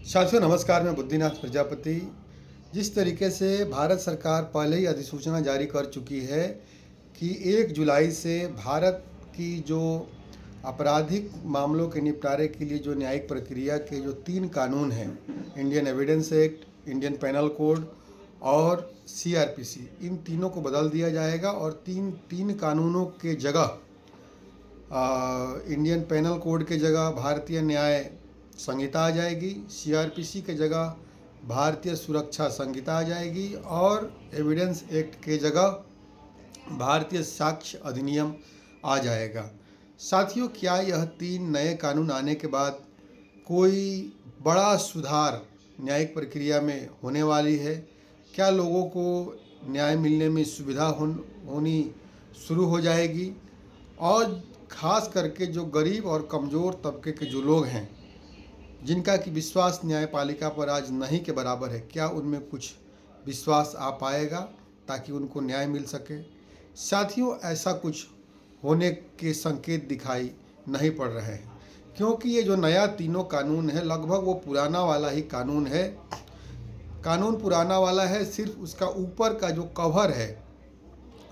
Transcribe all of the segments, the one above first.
साथियों नमस्कार, मैं बुद्धिनाथ प्रजापति। जिस तरीके से भारत सरकार पहले ही अधिसूचना जारी कर चुकी है कि 1 जुलाई से भारत की जो आपराधिक मामलों के निपटारे के लिए जो न्यायिक प्रक्रिया के जो 3 कानून हैं, Indian Evidence Act, Indian Penal Code और सीआरपीसी, इन तीनों को बदल दिया जाएगा और तीन कानूनों के जगह इंडियन पेनल कोड के जगह भारतीय न्याय संहिता आ जाएगी, सीआरपीसी के जगह भारतीय सुरक्षा संहिता आ जाएगी और एविडेंस एक्ट के जगह भारतीय साक्ष्य अधिनियम आ जाएगा। साथियों, क्या यह 3 नए कानून आने के बाद कोई बड़ा सुधार न्यायिक प्रक्रिया में होने वाली है? क्या लोगों को न्याय मिलने में सुविधा होनी शुरू हो जाएगी? और ख़ास करके जो गरीब और कमज़ोर तबके के जो लोग हैं, जिनका कि विश्वास न्यायपालिका पर आज नहीं के बराबर है, क्या उनमें कुछ विश्वास आ पाएगा ताकि उनको न्याय मिल सके? साथियों, ऐसा कुछ होने के संकेत दिखाई नहीं पड़ रहे हैं, क्योंकि ये जो नया तीनों कानून है लगभग वो पुराना वाला ही कानून है। कानून पुराना वाला है, सिर्फ उसका ऊपर का जो कवर है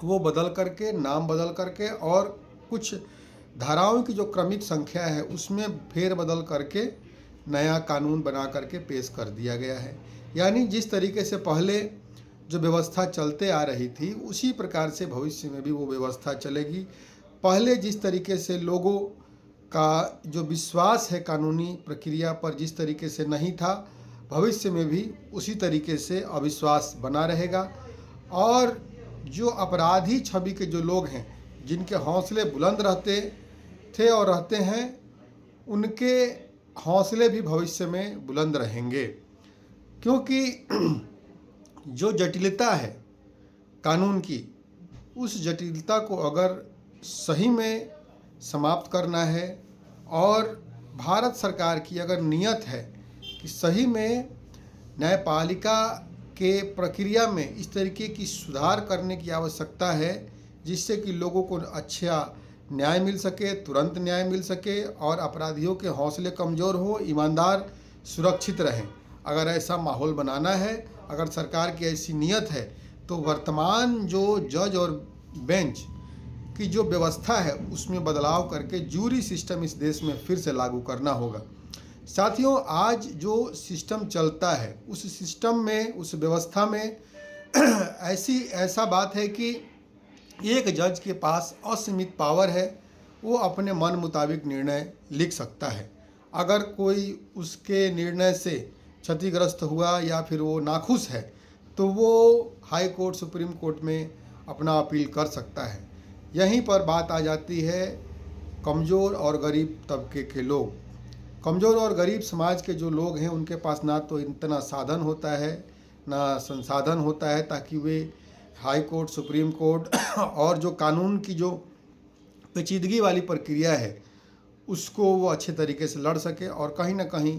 वो बदल करके, नाम बदल करके और कुछ धाराओं की जो क्रमिक संख्या है उसमें फेरबदल करके नया कानून बना करके पेश कर दिया गया है। यानी जिस तरीके से पहले जो व्यवस्था चलते आ रही थी उसी प्रकार से भविष्य में भी वो व्यवस्था चलेगी। पहले जिस तरीके से लोगों का जो विश्वास है कानूनी प्रक्रिया पर जिस तरीके से नहीं था, भविष्य में भी उसी तरीके से अविश्वास बना रहेगा। और जो अपराधी छवि के जो लोग हैं, जिनके हौसले बुलंद रहते थे और रहते हैं, उनके हौसले भी भविष्य में बुलंद रहेंगे, क्योंकि जो जटिलता है कानून की, उस जटिलता को अगर सही में समाप्त करना है और भारत सरकार की अगर नियत है कि सही में न्यायपालिका के प्रक्रिया में इस तरीके की सुधार करने की आवश्यकता है जिससे कि लोगों को अच्छा न्याय मिल सके, तुरंत न्याय मिल सके और अपराधियों के हौसले कमज़ोर हो, ईमानदार सुरक्षित रहें। अगर ऐसा माहौल बनाना है, अगर सरकार की ऐसी नियत है, तो वर्तमान जो जज और बेंच की जो व्यवस्था है उसमें बदलाव करके जूरी सिस्टम इस देश में फिर से लागू करना होगा। साथियों, आज जो सिस्टम चलता है उस सिस्टम में, उस व्यवस्था में ऐसा बात है कि एक जज के पास असीमित पावर है, वो अपने मन मुताबिक निर्णय लिख सकता है। अगर कोई उसके निर्णय से क्षतिग्रस्त हुआ या फिर वो नाखुश है तो वो हाई कोर्ट, सुप्रीम कोर्ट में अपना अपील कर सकता है। यहीं पर बात आ जाती है कमज़ोर और गरीब तबके के लोग। कमज़ोर और गरीब समाज के जो लोग हैं उनके पास ना तो इतना साधन होता है, ना संसाधन होता है ताकि वे हाई कोर्ट, सुप्रीम कोर्ट और जो कानून की जो पेचीदगी वाली प्रक्रिया है उसको वो अच्छे तरीके से लड़ सके। और कहीं ना कहीं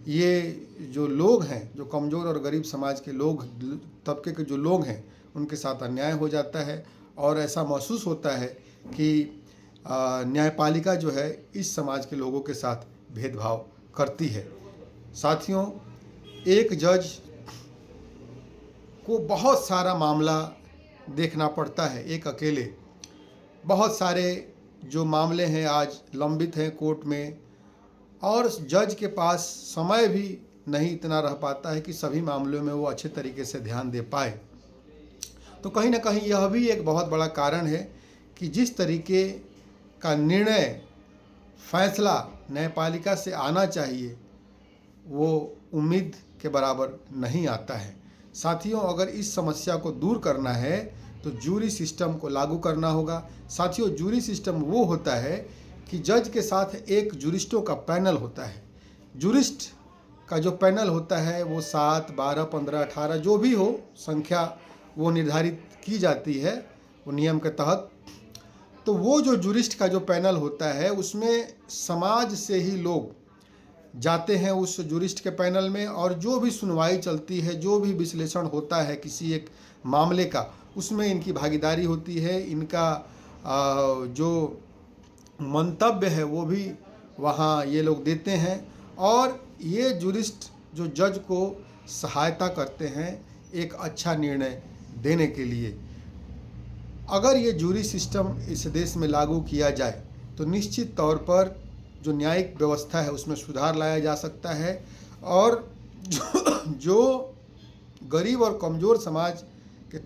ये जो लोग हैं, जो कमज़ोर और गरीब समाज के लोग, तबके के जो लोग हैं, उनके साथ अन्याय हो जाता है और ऐसा महसूस होता है कि न्यायपालिका जो है इस समाज के लोगों के साथ भेदभाव करती है। साथियों, एक जज को बहुत सारा मामला देखना पड़ता है, एक अकेले बहुत सारे जो मामले हैं आज लंबित हैं कोर्ट में, और जज के पास समय भी नहीं इतना रह पाता है कि सभी मामलों में वो अच्छे तरीके से ध्यान दे पाए। तो कहीं ना कहीं यह भी एक बहुत बड़ा कारण है कि जिस तरीके का निर्णय, फैसला न्यायपालिका से आना चाहिए वो उम्मीद के बराबर नहीं आता है। साथियों, अगर इस समस्या को दूर करना है तो जूरी सिस्टम को लागू करना होगा। साथियों, जूरी सिस्टम वो होता है कि जज के साथ एक जूरिस्टों का पैनल होता है। जूरिस्ट का जो पैनल होता है वो 7, 12, 15, 18 जो भी हो संख्या वो निर्धारित की जाती है वो नियम के तहत। तो वो जो जूरिस्ट का जो पैनल होता है उसमें समाज से ही लोग जाते हैं उस जूरिस्ट के पैनल में, और जो भी सुनवाई चलती है, जो भी विश्लेषण होता है किसी एक मामले का, उसमें इनकी भागीदारी होती है। इनका जो मंतव्य है वो भी वहाँ ये लोग देते हैं। और ये जूरिस्ट जो जज को सहायता करते हैं एक अच्छा निर्णय देने के लिए। अगर ये जूरी सिस्टम इस देश में लागू किया जाए तो निश्चित तौर पर जो न्यायिक व्यवस्था है उसमें सुधार लाया जा सकता है और जो गरीब और कमज़ोर समाज के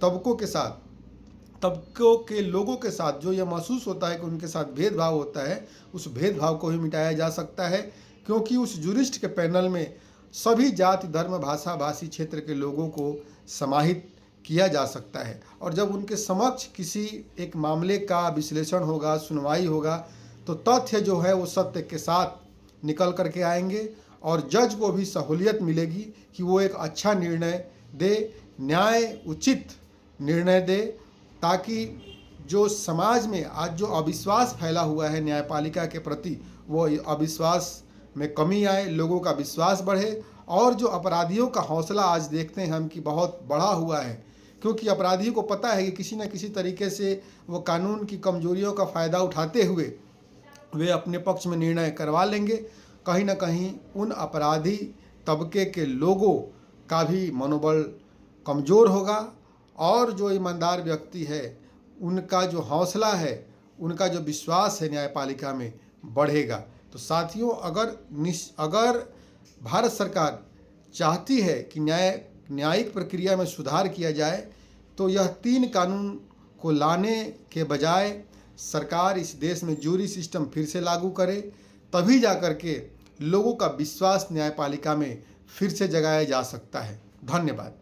तबकों के लोगों के साथ जो यह महसूस होता है कि उनके साथ भेदभाव होता है, उस भेदभाव को ही मिटाया जा सकता है, क्योंकि उस जुरिस्ट के पैनल में सभी जाति, धर्म, भाषा, भाषी क्षेत्र के लोगों को समाहित किया जा सकता है। और जब उनके समक्ष किसी एक मामले का विश्लेषण होगा, सुनवाई होगा, तो तथ्य जो है वो सत्य के साथ निकल करके आएंगे और जज को भी सहूलियत मिलेगी कि वो एक अच्छा निर्णय दे, न्याय उचित निर्णय दे, ताकि जो समाज में आज जो अविश्वास फैला हुआ है न्यायपालिका के प्रति, वो अविश्वास में कमी आए, लोगों का विश्वास बढ़े और जो अपराधियों का हौसला आज देखते हैं हम कि बहुत बढ़ा हुआ है, क्योंकि अपराधी को पता है कि किसी न किसी तरीके से वो कानून की कमजोरियों का फ़ायदा उठाते हुए वे अपने पक्ष में निर्णय करवा लेंगे। कहीं ना कहीं उन अपराधी तबके के लोगों का भी मनोबल कमज़ोर होगा और जो ईमानदार व्यक्ति है उनका जो हौसला है, उनका जो विश्वास है न्यायपालिका में बढ़ेगा। तो साथियों, अगर भारत सरकार चाहती है कि न्यायिक प्रक्रिया में सुधार किया जाए तो यह 3 कानून को लाने के बजाय सरकार इस देश में जूरी सिस्टम फिर से लागू करे, तभी जा कर के लोगों का विश्वास न्यायपालिका में फिर से जगाया जा सकता है। धन्यवाद।